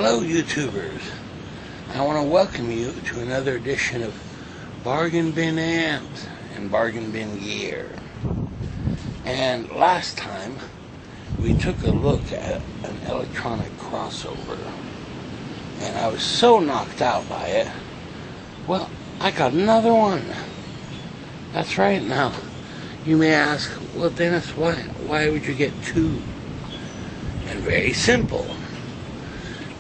Hello YouTubers, I want to welcome you to another edition of Bargain Bin Amps and Bargain Bin Gear. And last time we took a look at an electronic crossover and I was so knocked out by it. Well, I got another one. That's right. Now you may ask, well Dennis, why would you get two? And very simple.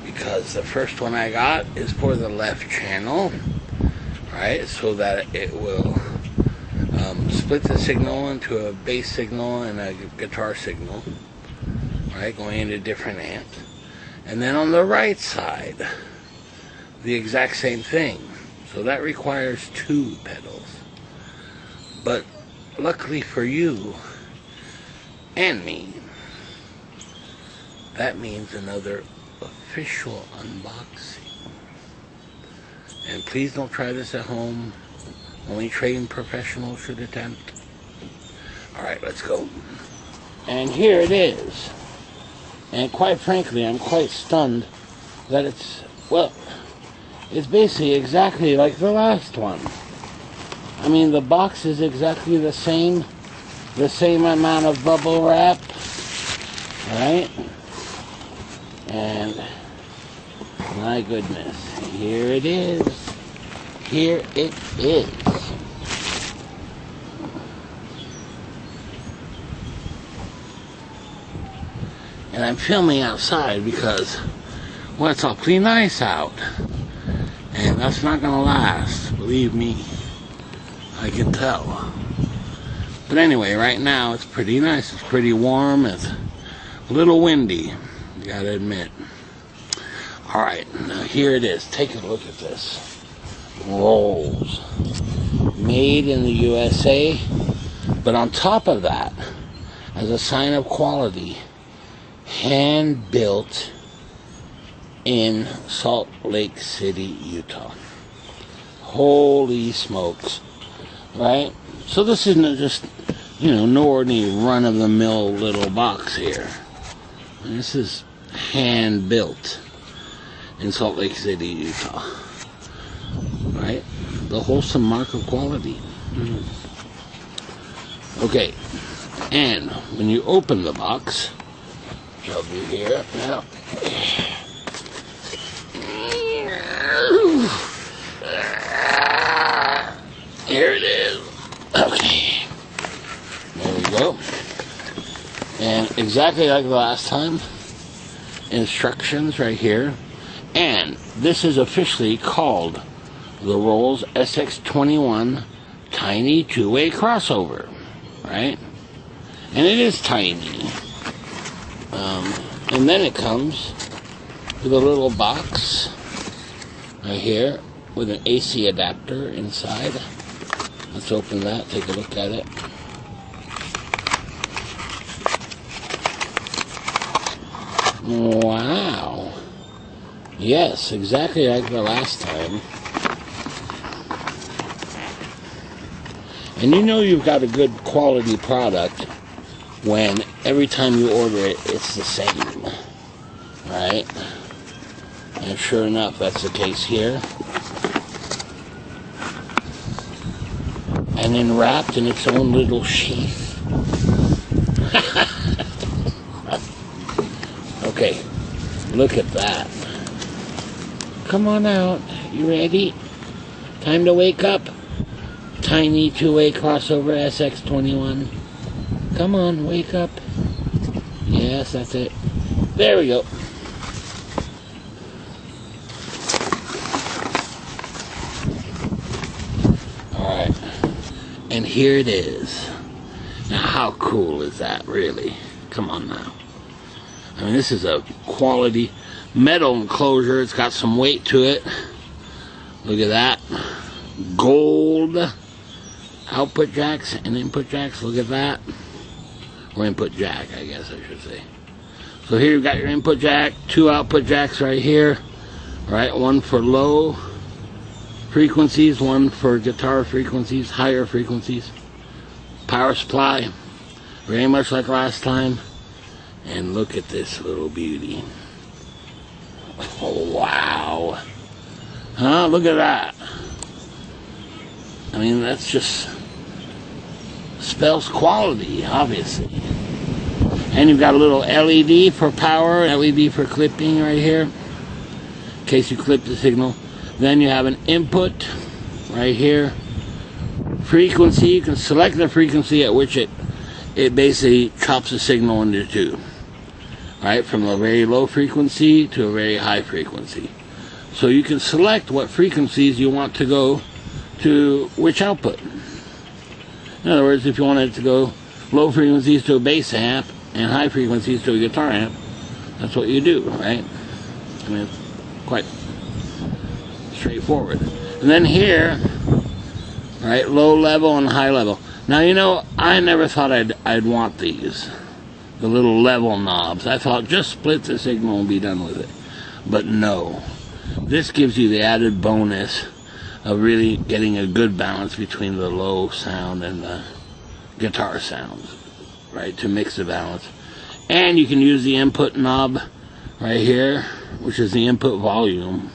Because the first one I got is for the left channel, right? So that it will split the signal into a bass signal and a guitar signal, right? Going into different amps. And then on the right side, the exact same thing. So that requires two pedals. But luckily for you and me, that means another official unboxing. And please don't try this at home. Only trained professionals should attempt. Alright, let's go. And here it is. And quite frankly, I'm quite stunned that it's basically exactly like the last one. I mean, the box is exactly the same amount of bubble wrap, right? And my goodness, here it is. Here it is. And I'm filming outside because, well, it's awfully nice out. And that's not gonna last, believe me. I can tell. But anyway, right now it's pretty nice. It's pretty warm. It's a little windy, you gotta admit. Alright, now here it is. Take a look at this. Rolls. Made in the USA. But on top of that, as a sign of quality, hand built in Salt Lake City, Utah. Holy smokes. Right? So this isn't just, no ordinary run-of-the-mill little box here. This is hand built in Salt Lake City, Utah. Right? The wholesome mark of quality. Okay. And when you open the box, which I'll do here now. Here it is. Okay. There we go. And exactly like the last time, instructions right here. And this is officially called the Rolls SX21 Tiny Two-Way Crossover, right? And it is tiny. And then it comes with a little box right here with an AC adapter inside. Let's open that, take a look at it. Wow. Yes, exactly like the last time. And you've got a good quality product when every time you order it, it's the same. Right? And sure enough, that's the case here. And then wrapped in its own little sheath. Okay, look at that. Come on out. You ready? Time to wake up. Tiny two-way crossover SX21. Come on, wake up. Yes, that's it. There we go. Alright. And here it is. Now, how cool is that, really? Come on now. I mean, this is a quality metal enclosure. It's got some weight to it. Look at that. Gold output jacks and input jacks. Look at that. Or input jack, I guess I should say. So here you've got your input jack. Two output jacks right here. Right, one for low frequencies, one for guitar frequencies, higher frequencies. Power supply, very much like last time. And look at this little beauty. Oh, wow. Huh? Look at that. I mean, that's just spells quality, obviously. And you've got a little LED for power, LED for clipping right here, in case you clip the signal. Then you have an input right here. Frequency, you can select the frequency at which it basically chops the signal into two. Right, from a very low frequency to a very high frequency. So you can select what frequencies you want to go to which output. In other words, if you wanted to go low frequencies to a bass amp and high frequencies to a guitar amp, that's what you do, right? I mean, it's quite straightforward. And then here, right, low level and high level. Now, you know, I never thought I'd want these, the little level knobs. I thought just split the signal and be done with it. But no, this gives you the added bonus of really getting a good balance between the low sound and the guitar sounds, right, to mix the balance. And you can use the input knob right here, which is the input volume,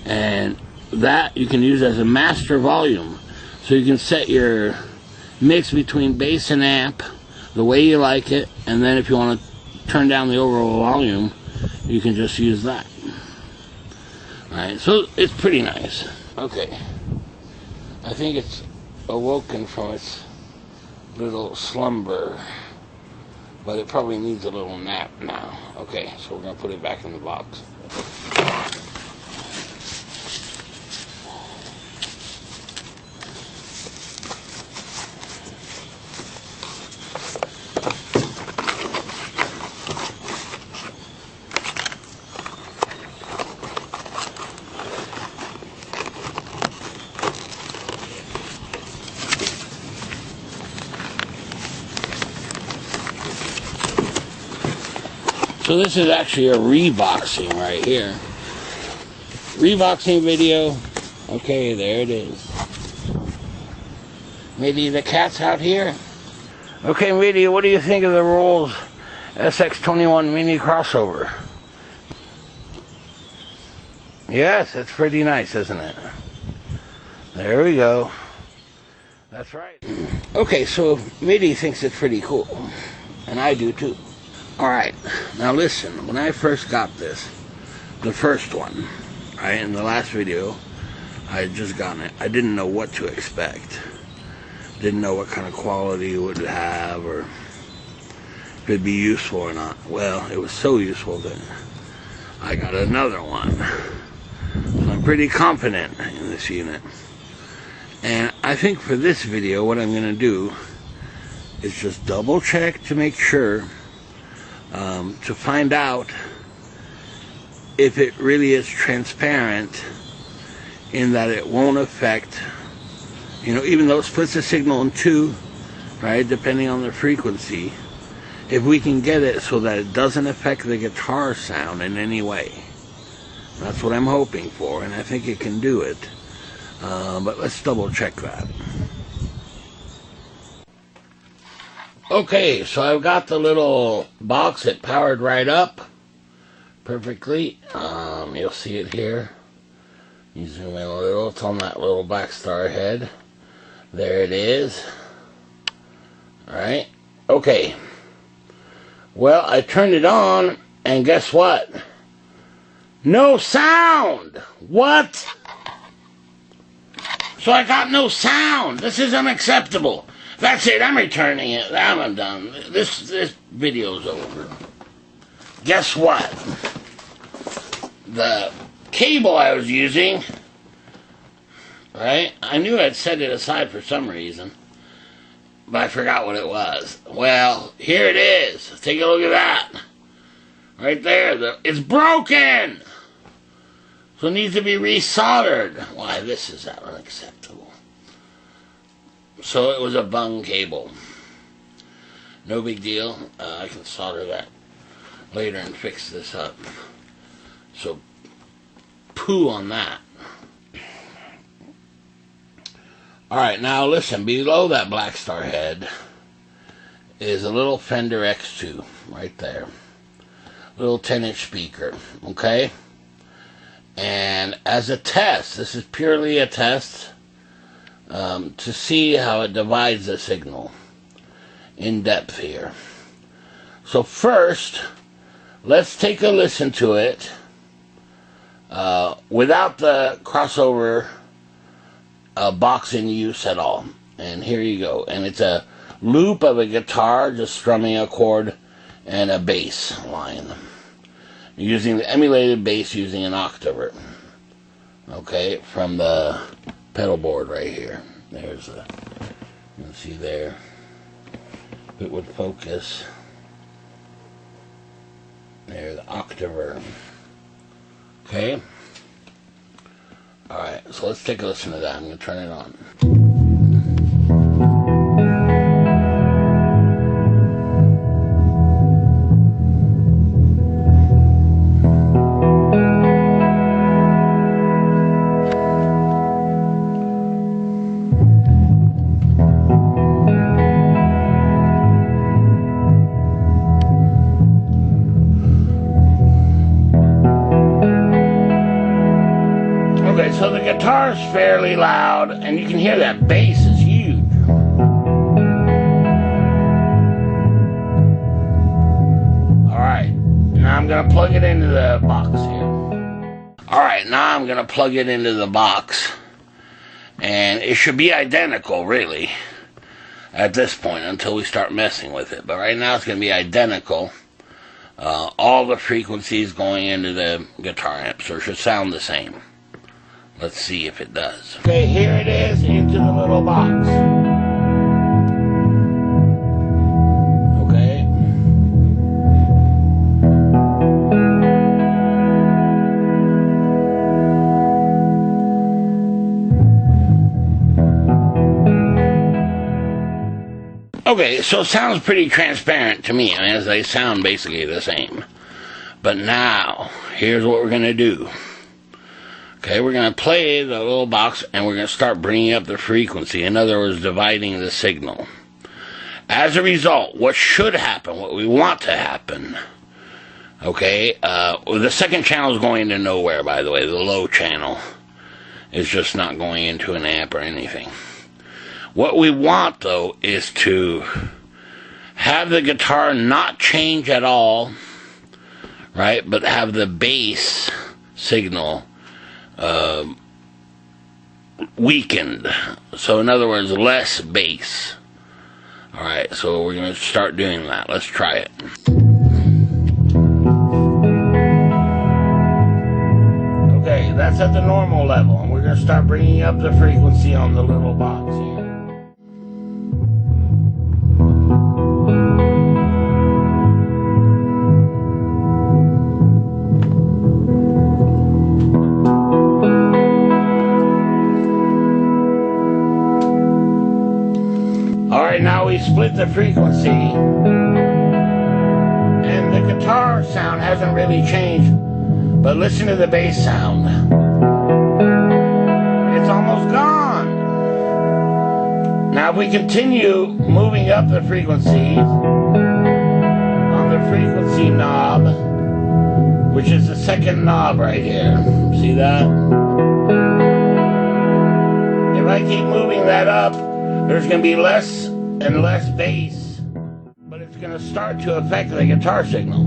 and that you can use as a master volume. So you can set your mix between bass and amp the way you like it, and then if you want to turn down the overall volume, you can just use that. Alright, so it's pretty nice. Okay, I think it's awoken from its little slumber, but it probably needs a little nap now. Okay, so we're going to put it back in the box. So this is actually a reboxing right here. Reboxing video. Okay, there it is. Maybe the cat's out here. Okay, Midi, what do you think of the Rolls SX21 Mini crossover? Yes, it's pretty nice, isn't it? There we go. That's right. Okay, so Midi thinks it's pretty cool. And I do too. Alright, now listen, when I first got this, the first one, right, in the last video, I had just gotten it. I didn't know what to expect. Didn't know what kind of quality it would have, or if it'd be useful or not. Well, it was so useful that I got another one. So I'm pretty confident in this unit. And I think for this video, what I'm going to do is just double check to make sure, to find out if it really is transparent in that it won't affect, you know, even though it splits the signal in two, right, depending on the frequency, if we can get it so that it doesn't affect the guitar sound in any way. That's what I'm hoping for, and I think it can do it. But let's double check that. Okay, so I've got the little box. It powered right up perfectly. You'll see it here. You zoom in a little. It's on that little black star head. There it is. Alright. Okay. Well, I turned it on, and guess what? No sound! What? So I got no sound. This is unacceptable. That's it. I'm returning it. I'm done. This video's over. Guess what? The cable I was using, right? I knew I'd set it aside for some reason, but I forgot what it was. Well, here it is. Take a look at that. Right there. It's broken! So it needs to be resoldered. Why, this is unacceptable. So it was a bung cable. No big deal. I can solder that later and fix this up. So poo on that. Alright, now listen. Below that black star head is a little Fender X2 right there. Little 10-inch speaker. Okay? And as a test, this is purely a test to see how it divides the signal in depth here. So first, let's take a listen to it without the crossover box in use at all. And here you go. And it's a loop of a guitar just strumming a chord and a bass line, using the emulated bass using an octaver. Okay, from the pedal board right here. There's a, you can see there. If it would focus. There, the octaver. Okay. Alright, so let's take a listen to that. I'm going to turn it on. Okay, so the guitar is fairly loud, and you can hear that bass is huge. Alright, now I'm going to plug it into the box here. Alright, now I'm going to plug it into the box, and it should be identical, really, at this point, until we start messing with it. But right now it's going to be identical. All the frequencies going into the guitar amp, so it should sound the same. Let's see if it does. Okay, here it is into the little box. Okay. Okay, so it sounds pretty transparent to me. I mean, as they sound basically the same. But now, here's what we're going to do. Okay, we're going to play the little box, and we're going to start bringing up the frequency. In other words, dividing the signal. As a result, what should happen, what we want to happen, okay, the second channel is going to nowhere, by the way. The low channel is just not going into an amp or anything. What we want, though, is to have the guitar not change at all, right, but have the bass signal weakened. So in other words, less bass. Alright, so we're going to start doing that. Let's try it. Okay, that's at the normal level, and we're going to start bringing up the frequency on the little box here. Alright, now we split the frequency, and the guitar sound hasn't really changed, but listen to the bass sound. It's almost gone. Now if we continue moving up the frequency on the frequency knob, which is the second knob right here, see that? If I keep moving that up, there's going to be less and less bass, but it's going to start to affect the guitar signal.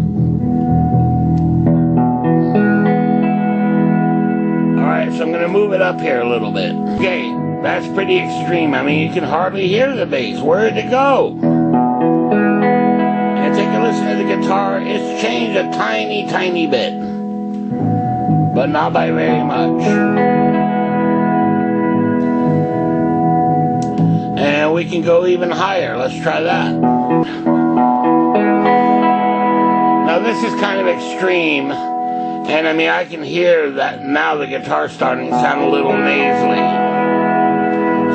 Alright, so I'm going to move it up here a little bit. Okay, that's pretty extreme. I mean, you can hardly hear the bass. Where did it go? And take a listen to the guitar. It's changed a tiny, tiny bit, but not by very much. And we can go even higher. Let's try that. Now this is kind of extreme, and I mean I can hear that now the guitar's starting to sound a little nasally.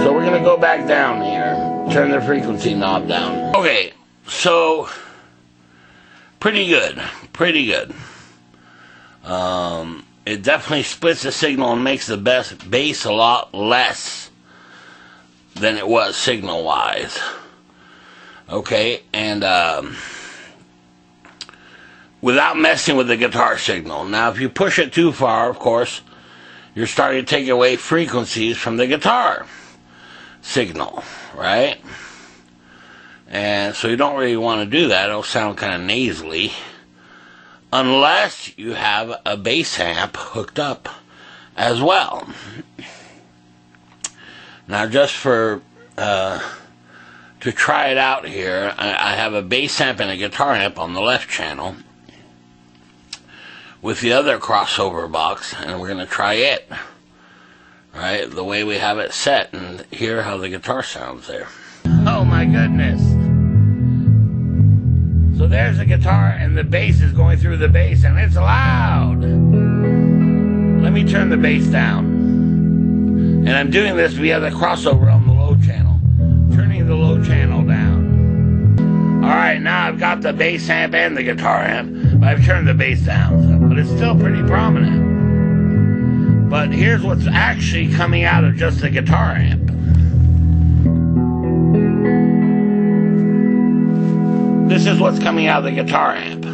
So we're going to go back down here. Turn the frequency knob down. Okay, so pretty good. Pretty good. It definitely splits the signal and makes the bass a lot less than it was signal-wise. Okay, and without messing with the guitar signal. Now, if you push it too far, of course, you're starting to take away frequencies from the guitar signal, right? And so you don't really want to do that. It'll sound kind of nasally unless you have a bass amp hooked up as well. Now, just for to try it out here, I have a bass amp and a guitar amp on the left channel with the other crossover box, and we're going to try it, right, the way we have it set, and hear how the guitar sounds there. Oh my goodness. So there's the guitar, and the bass is going through the bass, and it's loud. Let me turn the bass down. And I'm doing this via the crossover on the low channel. Turning the low channel down. Alright, now I've got the bass amp and the guitar amp, but I've turned the bass down, but it's still pretty prominent. But here's what's actually coming out of just the guitar amp. This is what's coming out of the guitar amp.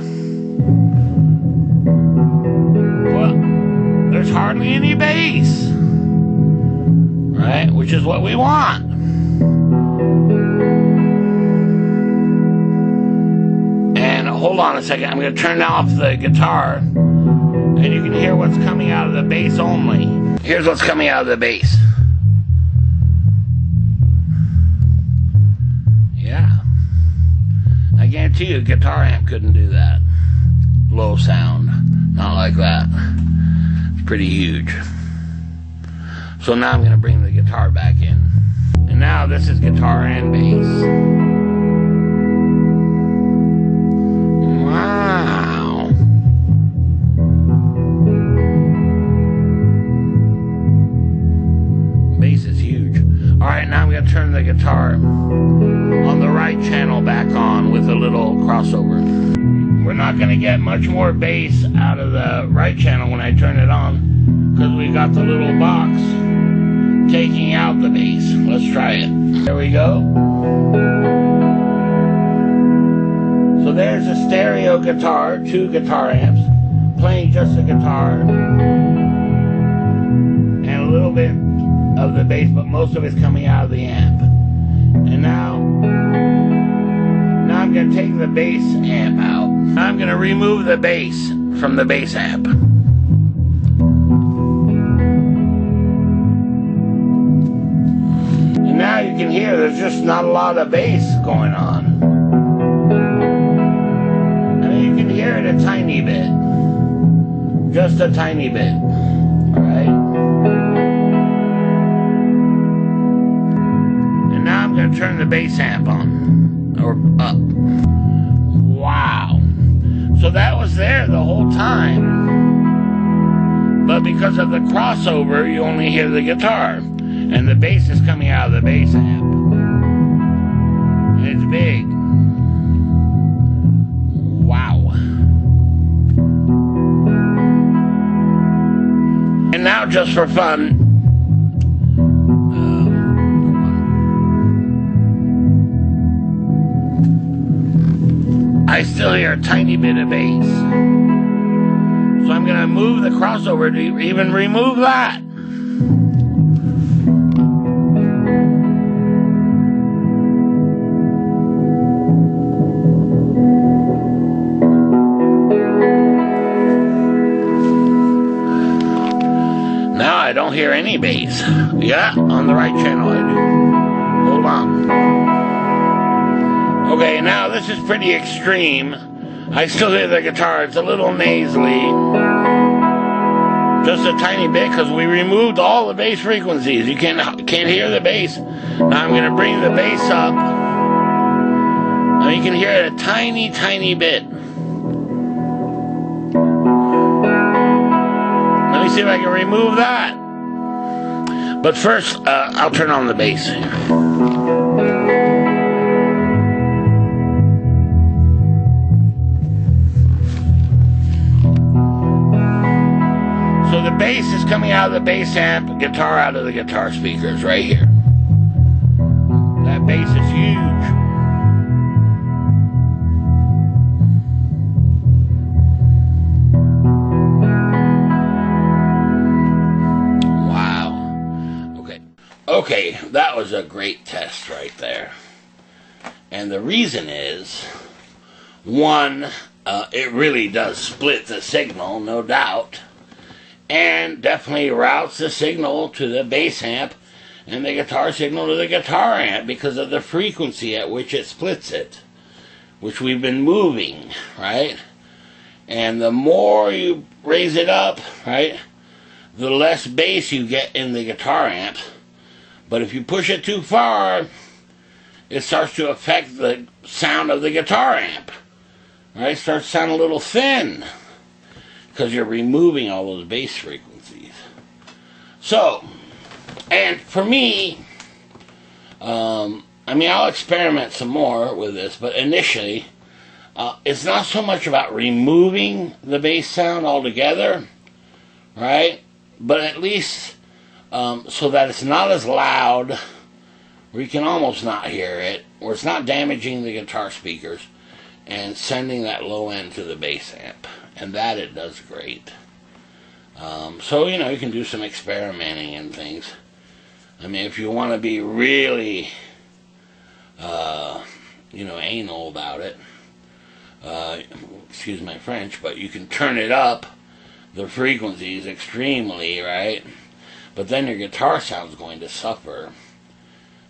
Well, there's hardly any bass, right? Which is what we want. And hold on a second, I'm going to turn off the guitar, and you can hear what's coming out of the bass only. Here's what's coming out of the bass. Yeah. I guarantee you a guitar amp couldn't do that. Low sound. Not like that. It's pretty huge. So now I'm going to bring the guitar back in. And now this is guitar and bass. Wow. Bass is huge. Alright, now I'm going to turn the guitar on the right channel back on with a little crossover. We're not going to get much more bass out of the right channel when I turn it on, because we got the little box taking out the bass. Let's try it. There we go. So there's a stereo guitar, 2 guitar amps, playing just the guitar, and a little bit of the bass, but most of it's coming out of the amp. And now I'm going to take the bass amp out. I'm going to remove the bass from the bass amp. And now you can hear there's just not a lot of bass going on. I mean, you can hear it a tiny bit. Just a tiny bit. Alright? And now I'm going to turn the bass amp on. Or up. Wow. So that was there the whole time. But because of the crossover, you only hear the guitar. And the bass is coming out of the bass amp. And it's big. Wow. And now, just for fun, I still hear a tiny bit of bass. So I'm going to move the crossover to even remove that. Now I don't hear any bass. Yeah, on the right channel I do. Hold on. Okay, now this is pretty extreme. I still hear the guitar. It's a little nasally. Just a tiny bit, because we removed all the bass frequencies. You can't hear the bass. Now I'm going to bring the bass up. Now you can hear it a tiny, tiny bit. Let me see if I can remove that. But first, I'll turn on the bass. So the bass is coming out of the bass amp, guitar out of the guitar speakers right here. That bass is huge. Okay, that was a great test right there. And the reason is, one, it really does split the signal, no doubt, and definitely routes the signal to the bass amp and the guitar signal to the guitar amp because of the frequency at which it splits it, which we've been moving, right? And the more you raise it up, right, the less bass you get in the guitar amp. But if you push it too far, it starts to affect the sound of the guitar amp, right? It starts to sound a little thin because you're removing all those bass frequencies. So, and for me, I'll experiment some more with this, but initially, it's not so much about removing the bass sound altogether, right? But at least so that it's not as loud, where you can almost not hear it, or it's not damaging the guitar speakers, and sending that low end to the bass amp. And that it does great. So, you can do some experimenting and things. I mean, if you want to be really, anal about it, excuse my French, but you can turn it up, the frequencies extremely, right? But then your guitar sound's going to suffer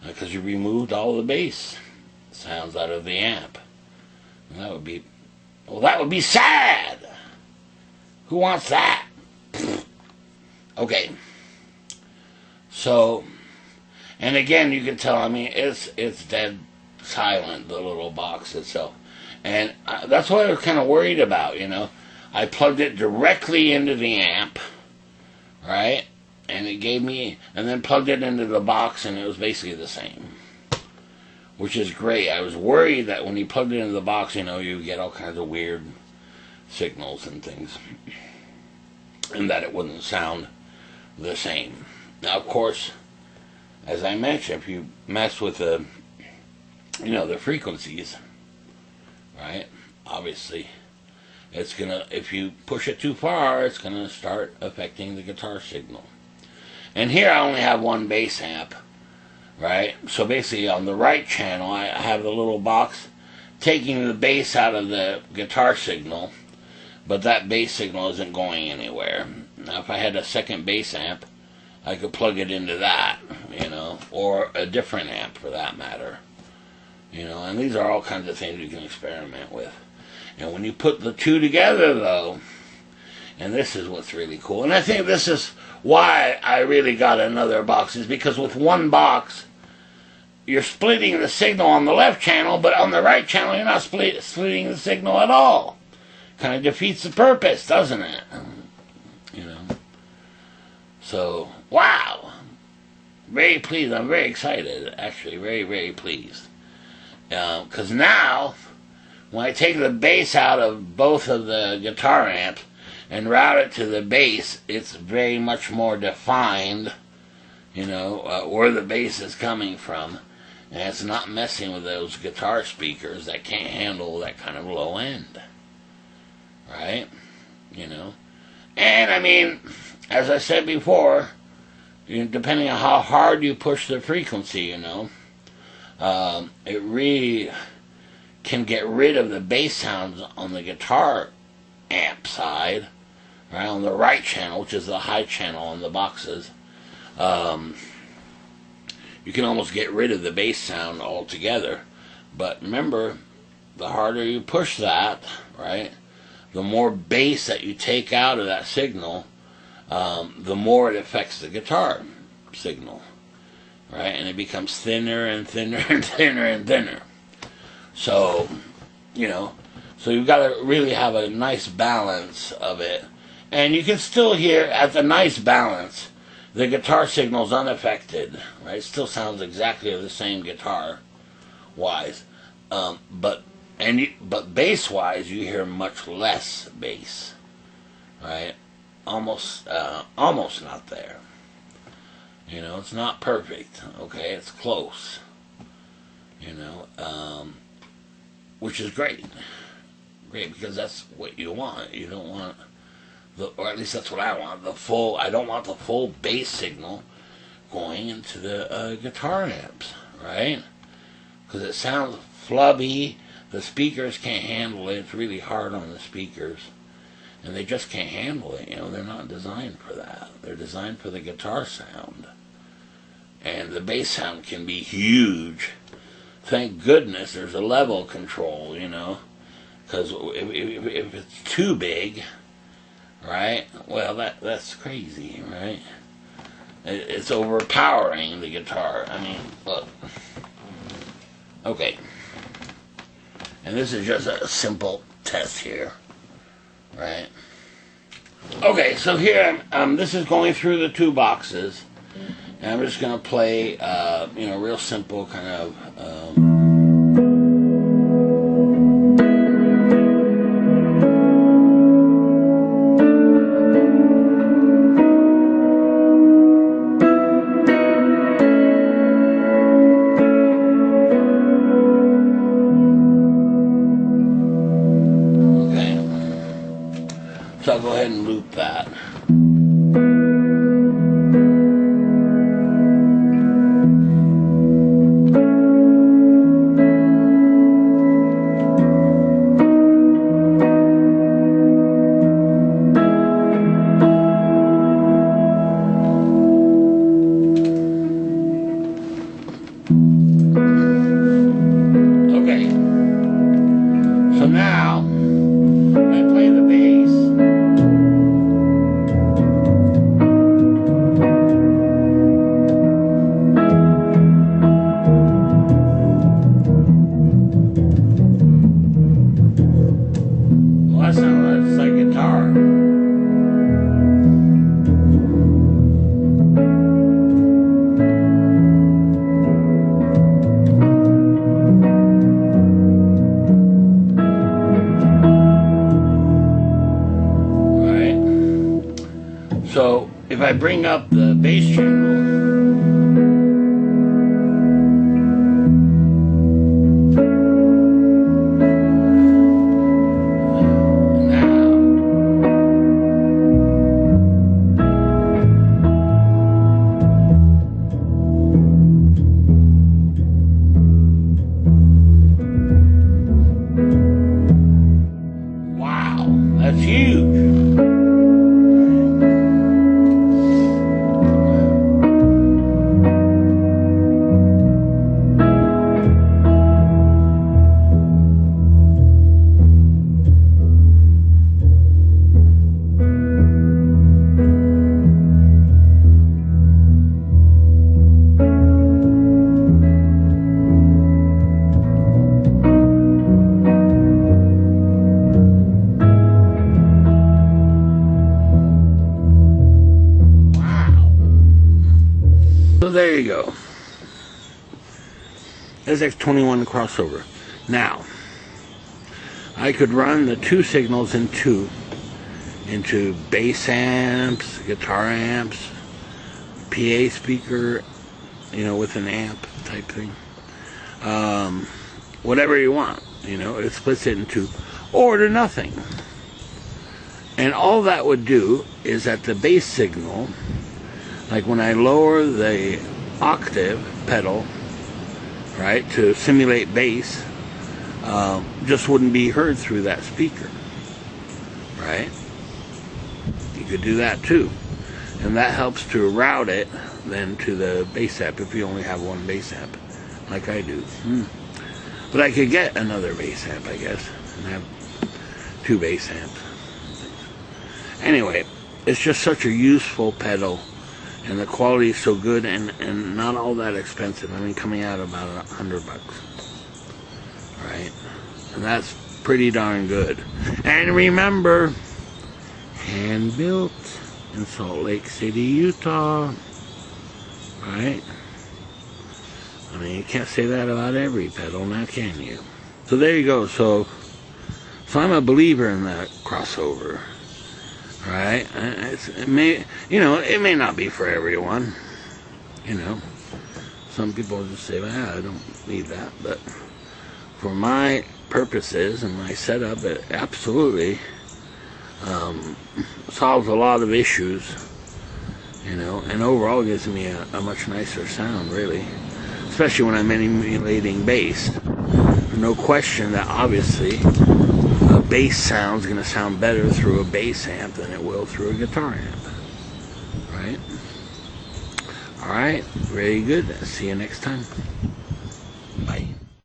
because you removed all the bass sounds out of the amp. And that would be sad. Who wants that? Okay. So, and again, you can tell, it's dead silent, the little box itself. And that's what I was kind of worried about, I plugged it directly into the amp, right? And it gave me, and then plugged it into the box, and it was basically the same. Which is great. I was worried that when you plugged it into the box, you get all kinds of weird signals and things. And that it wouldn't sound the same. Now, of course, as I mentioned, if you mess with the frequencies, right, obviously, it's gonna, if you push it too far, it's gonna start affecting the guitar signal. And here I only have one bass amp, right? So basically on the right channel, I have the little box taking the bass out of the guitar signal, but that bass signal isn't going anywhere. Now if I had a second bass amp, I could plug it into that, or a different amp for that matter. And these are all kinds of things you can experiment with. And when you put the two together, though, and this is what's really cool, and I think this is why I really got another box, is because with one box, you're splitting the signal on the left channel, but on the right channel, you're not splitting the signal at all. Kind of defeats the purpose, doesn't it? So, wow. Very pleased. I'm very excited, actually. Very, very pleased. Because now, when I take the bass out of both of the guitar amps and route it to the bass, it's very much more defined, where the bass is coming from. And it's not messing with those guitar speakers that can't handle that kind of low end. Right? And as I said before, depending on how hard you push the frequency, it really can get rid of the bass sounds on the guitar amp side, right, on the right channel, which is the high channel on the boxes. You can almost get rid of the bass sound altogether. But remember, the harder you push that, right, the more bass that you take out of that signal, the more it affects the guitar signal, right? And it becomes thinner and thinner and thinner and thinner. So, so you've got to really have a nice balance of it. And you can still hear, at the nice balance, the guitar signal's unaffected, right? It still sounds exactly the same guitar-wise. But bass-wise, you hear much less bass, right? Almost not there. It's not perfect, okay? It's close, which is great. Great, because that's what you want. You don't want or at least that's what I want, I don't want the full bass signal going into the guitar amps, right? Because it sounds flubby. The speakers can't handle it. It's really hard on the speakers. And they just can't handle it. You know, they're not designed for that. They're designed for the guitar sound. And the bass sound can be huge. Thank goodness there's a level control, you know. Because if it's too big, right, well, that's crazy, right? It's overpowering the guitar. I mean, look. Okay. And this is just a simple test here, right? Okay, so here this is going through the two boxes, and I'm just gonna play, you know, real simple kind of. So I'll go ahead and loop that. Okay. So now I play the bass. That's like guitar. Right? So if I bring up the bass channel, that's huge. So there you go. SX21 crossover. Now, I could run the two signals into bass amps, guitar amps, PA speaker, you know, with an amp type thing. Whatever you want, you know, it splits it into or to nothing. And all that would do is that the bass signal, like when I lower the octave pedal, right, to simulate bass, just wouldn't be heard through that speaker, right? You could do that too. And that helps to route it then to the bass amp if you only have one bass amp, like I do. But I could get another bass amp, I guess, and have two bass amps. Anyway, it's just such a useful pedal. And the quality is so good and not all that expensive. I mean, coming out about $100, right? And that's pretty darn good. And remember, hand built in Salt Lake City, Utah, right? I mean, you can't say that about every pedal, now can you? So there you go. So I'm a believer in that crossover. Right? It may, you know, it may not be for everyone. You know, some people just say, well, I don't need that. But for my purposes and my setup, it absolutely solves a lot of issues you know, and overall it gives me a much nicer sound, really, especially when I'm emulating bass. No question that obviously a bass sound is going to sound better through a bass amp than it will through a guitar amp, right? Alright, very good. See you next time.